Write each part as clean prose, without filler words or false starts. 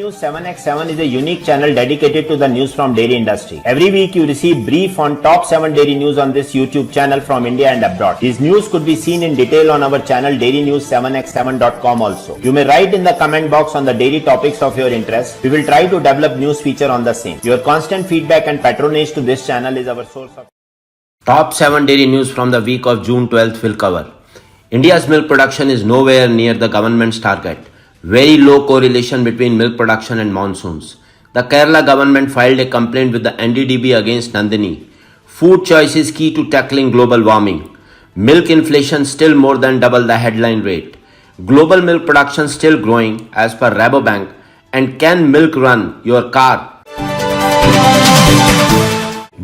News 7x7 is a unique channel dedicated to the news from dairy industry. Every week you receive brief on top 7 dairy news on this YouTube channel from India and abroad. These news could be seen in detail on our channel dairynews7x7.com also. You may write in the comment box on the dairy topics of your interest. We will try to develop news feature on the same. Your constant feedback and patronage to this channel is our source of Top 7 dairy news from the week of June 12th will cover. India's milk production is nowhere near the government's target. Very low correlation between milk production and monsoons. The Kerala government filed a complaint with the NDDB against Nandini. Food choice is key to tackling global warming. Milk inflation still more than double the headline rate. Global milk production still growing as per Rabobank. And can milk run your car?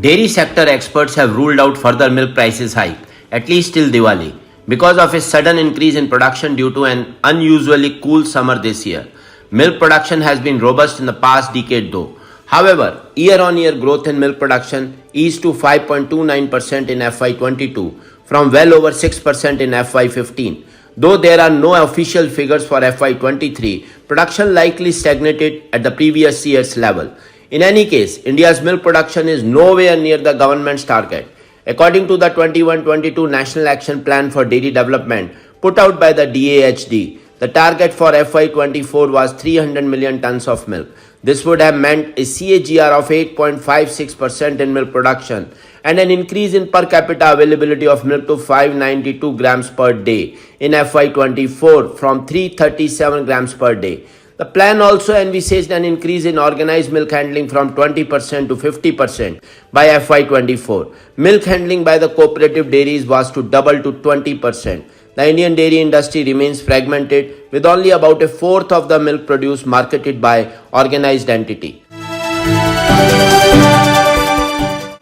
Dairy sector experts have ruled out further milk prices hike, at least till Diwali, because of a sudden increase in production due to an unusually cool summer this year. Milk production has been robust in the past decade though. However, year-on-year growth in milk production eased to 5.29% in FY22 from well over 6% in FY15. Though there are no official figures for FY23, production likely stagnated at the previous year's level. In any case, India's milk production is nowhere near the government's target. According to the 21-22 National Action Plan for Dairy Development put out by the DAHD, the target for FY24 was 300 million tons of milk. This would have meant a CAGR of 8.56% in milk production and an increase in per capita availability of milk to 592 grams per day in FY24 from 337 grams per day. The plan also envisaged an increase in organized milk handling from 20% to 50% by FY24. Milk handling by the cooperative dairies was to double to 20%. The Indian dairy industry remains fragmented with only about a fourth of the milk produced marketed by organized entity.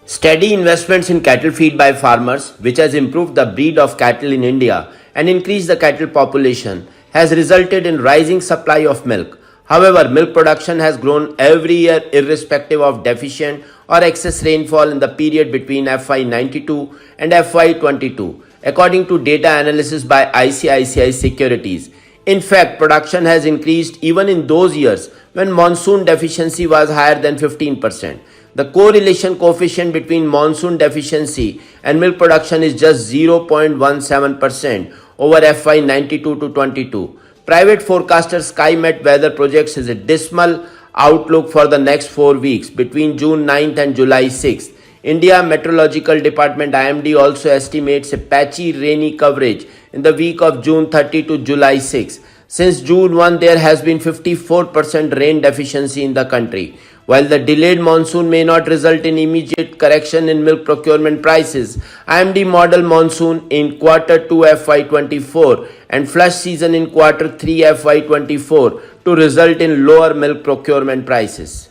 Steady investments in cattle feed by farmers, which has improved the breed of cattle in India and increased the cattle population, has resulted in rising supply of milk. However, milk production has grown every year irrespective of deficient or excess rainfall in the period between FY92 and FY22, according to data analysis by ICICI Securities. In fact, production has increased even in those years when monsoon deficiency was higher than 15%. The correlation coefficient between monsoon deficiency and milk production is just 0.17% over FY92 to 22. Private forecaster SkyMet Weather projects is a dismal outlook for the next 4 weeks between June 9th and July 6th. India Meteorological Department IMD also estimates a patchy rainy coverage in the week of June 30 to July 6. Since June 1, there has been 54% rain deficiency in the country. While the delayed monsoon may not result in immediate correction in milk procurement prices, IMD model monsoon in Quarter 2 FY24 and flush season in Quarter 3 FY24 to result in lower milk procurement prices.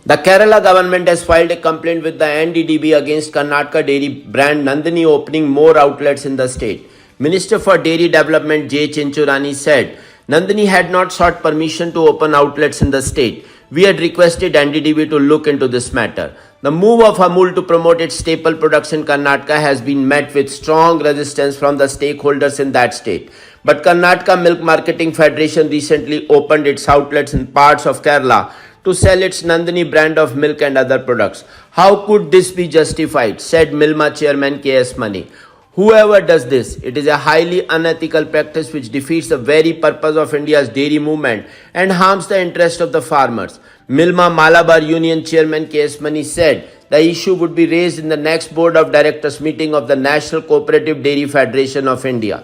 The Kerala government has filed a complaint with the NDDB against Karnataka dairy brand Nandini opening more outlets in the state. Minister for Dairy Development J. Chinchurani said, Nandini had not sought permission to open outlets in the state. We had requested NDDB to look into this matter. The move of Amul to promote its staple products in Karnataka has been met with strong resistance from the stakeholders in that state. But Karnataka Milk Marketing Federation recently opened its outlets in parts of Kerala to sell its Nandini brand of milk and other products. How could this be justified? Said Milma chairman K.S. Mani. Whoever does this, it is a highly unethical practice which defeats the very purpose of India's dairy movement and harms the interest of the farmers. Milma Malabar Union Chairman K.S. Mani said the issue would be raised in the next Board of Directors meeting of the National Cooperative Dairy Federation of India.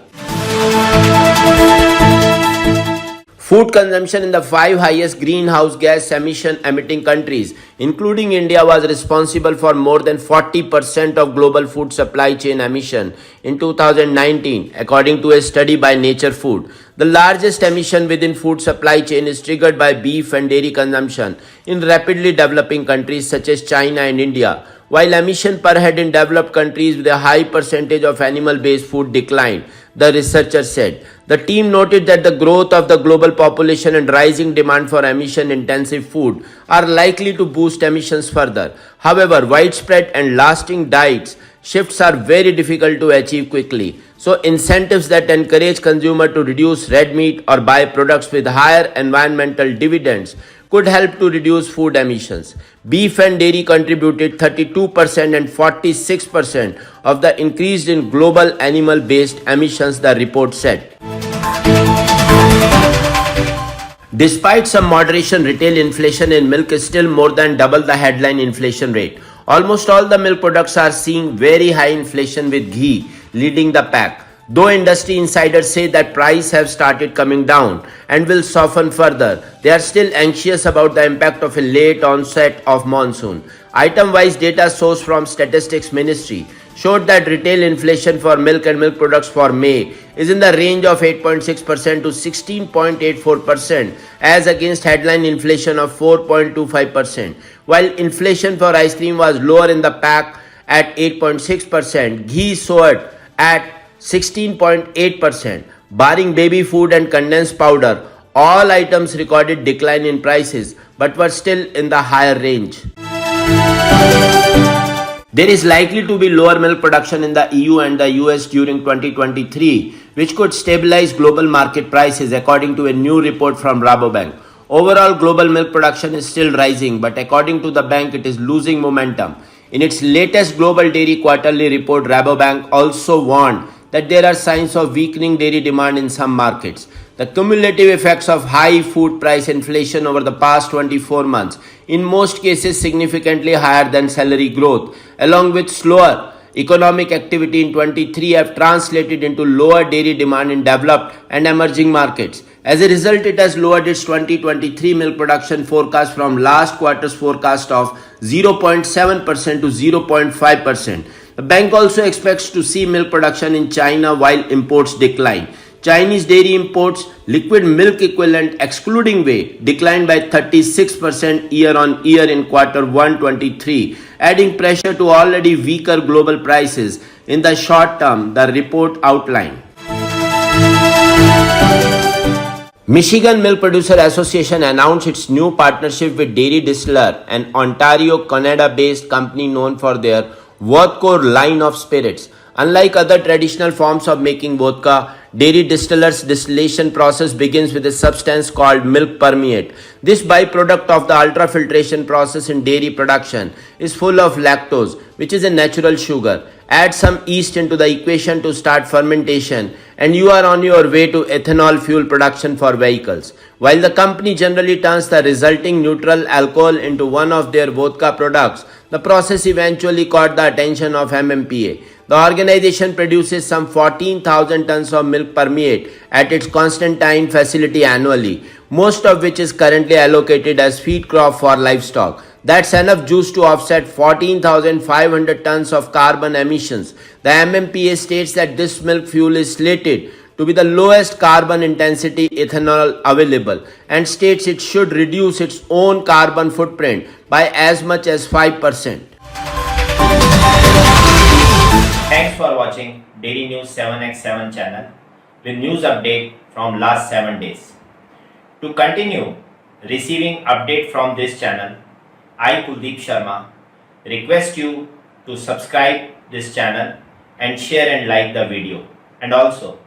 Food consumption in the 5 highest greenhouse gas emitting countries, including India, was responsible for more than 40% of global food supply chain emission in 2019, according to a study by Nature Food. The largest emission within food supply chain is triggered by beef and dairy consumption in rapidly developing countries such as China and India, while emission per head in developed countries with a high percentage of animal-based food declined, the researcher said. The team noted that the growth of the global population and rising demand for emission-intensive food are likely to boost emissions further. However, widespread and lasting diets shifts are very difficult to achieve quickly. So incentives that encourage consumer to reduce red meat or buy products with higher environmental dividends could help to reduce food emissions. Beef and dairy contributed 32% and 46% of the increase in global animal-based emissions, the report said. Despite some moderation, retail inflation in milk is still more than double the headline inflation rate. Almost all the milk products are seeing very high inflation, with ghee leading the pack. Though industry insiders say that prices have started coming down and will soften further, they are still anxious about the impact of a late onset of monsoon. Item-wise data sourced from Statistics Ministry showed that retail inflation for milk and milk products for May is in the range of 8.6% to 16.84%, as against headline inflation of 4.25%. While inflation for ice cream was lower in the pack at 8.6%, ghee soared at 16.8%. Barring baby food and condensed powder, all items recorded decline in prices but were still in the higher range. There is likely to be lower milk production in the EU and the US during 2023, which could stabilize global market prices, according to a new report from Rabobank. Overall, global milk production is still rising, but according to the bank, it is losing momentum. In its latest global dairy quarterly report, Rabobank also warned that there are signs of weakening dairy demand in some markets. The cumulative effects of high food price inflation over the past 24 months, in most cases significantly higher than salary growth, along with slower economic activity in 23, have translated into lower dairy demand in developed and emerging markets. As a result, it has lowered its 2023 milk production forecast from last quarter's forecast of 0.7% to 0.5%. The bank also expects to see milk production in China while imports decline. Chinese dairy imports, liquid milk equivalent excluding whey, declined by 36% year-on-year in Q1 23, adding pressure to already weaker global prices in the short term, the report outlined. Michigan Milk Producer Association announced its new partnership with dairy distiller, an Ontario, Canada-based company known for their vodka line of spirits. Unlike other traditional forms of making vodka, dairy distillers' distillation process begins with a substance called milk permeate. This byproduct of the ultrafiltration process in dairy production is full of lactose, which is a natural sugar. Add some yeast into the equation to start fermentation, and you are on your way to ethanol fuel production for vehicles. While the company generally turns the resulting neutral alcohol into one of their vodka products, the process eventually caught the attention of MMPA. The organization produces some 14,000 tons of milk permeate at its Constantine facility annually, most of which is currently allocated as feed crop for livestock. That's enough juice to offset 14,500 tons of carbon emissions. The MMPA states that this milk fuel is slated to be the lowest carbon intensity ethanol available, and states it should reduce its own carbon footprint by as much as 5%. Thanks for watching Dairy News 7x7 channel with news update from last 7 days. To continue receiving update from this channel, I, Kuldeep Sharma, request you to subscribe this channel and share and like the video, and also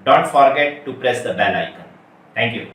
don't forget to press the bell icon. Thank you.